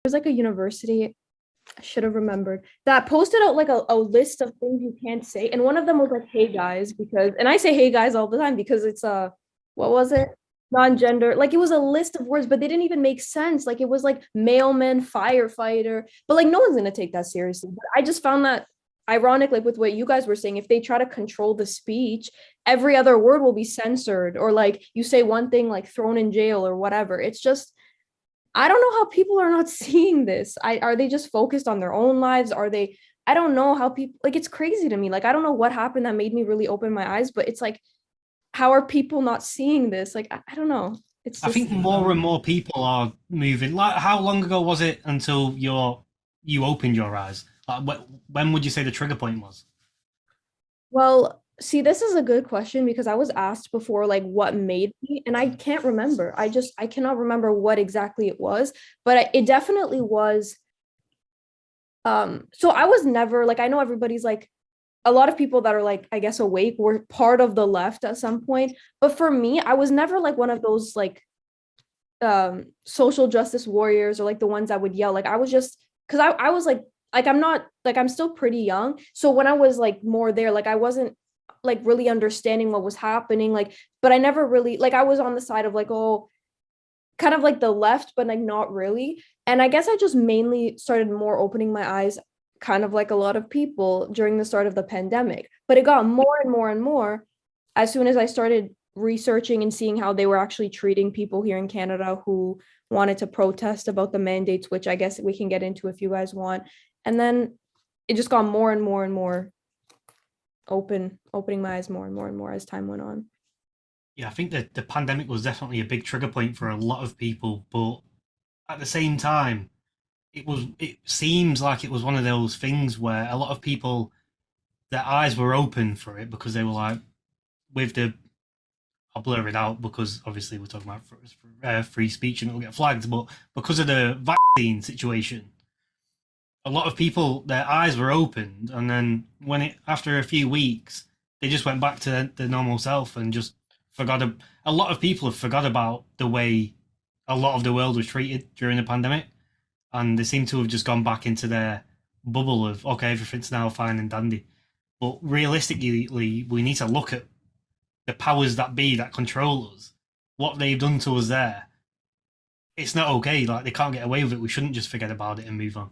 was like a university, I should have remembered, that posted out like a list of things you can't say. And one of them was like, hey guys, because, and I say hey guys all the time because it's what was it? Non-gender. Like it was a list of words, but they didn't even make sense. Like it was like mailman, firefighter, but like no one's gonna take that seriously. But I just found that ironic, like with what you guys were saying, if they try to control the speech, every other word will be censored, or like you say one thing, like thrown in jail or whatever. It's just, I don't know how people are not seeing this. Are they just focused on their own lives? Are they, I don't know how people, like it's crazy to me. Like I don't know what happened that made me really open my eyes, but it's like, how are people not seeing this? Like I don't know. It's I just think more and more people are moving. Like, how long ago was it until you opened your eyes? Like, when would you say the trigger point was? well, see, this is a good question because I was asked before, like what made me, and I can't remember. I cannot remember what exactly it was, but it definitely was. So I was never like, I know everybody's like, a lot of people that are like, I guess awake were part of the left at some point, but for me, I was never like one of those like social justice warriors or like the ones that would yell. Like I was just, because I was like I'm not, like I'm still pretty young, so when I was like more there, like I wasn't like really understanding what was happening, like, but I never really, like I was on the side of like, oh, kind of like the left, but like not really. And I guess I just mainly started more opening my eyes, kind of like a lot of people during the start of the pandemic. But it got more and more and more as soon as I started researching and seeing how they were actually treating people here in Canada who wanted to protest about the mandates, which I guess we can get into if you guys want. And then it just got more and more and more opening my eyes more and more and more as time went on. Yeah, I think that the pandemic was definitely a big trigger point for a lot of people, but at the same time, it seems like it was one of those things where a lot of people, their eyes were open for it because they were like, with the, I'll blur it out because obviously we're talking about free speech and it'll get flagged, but because of the vaccine situation, a lot of people, their eyes were opened, and then when it, after a few weeks, they just went back to the normal self and just forgot. A lot of people have forgot about the way a lot of the world was treated during the pandemic, and they seem to have just gone back into their bubble of, okay, everything's now fine and dandy. But realistically, we need to look at the powers that be that control us, what they've done to us there. It's not okay. Like, they can't get away with it. We shouldn't just forget about it and move on.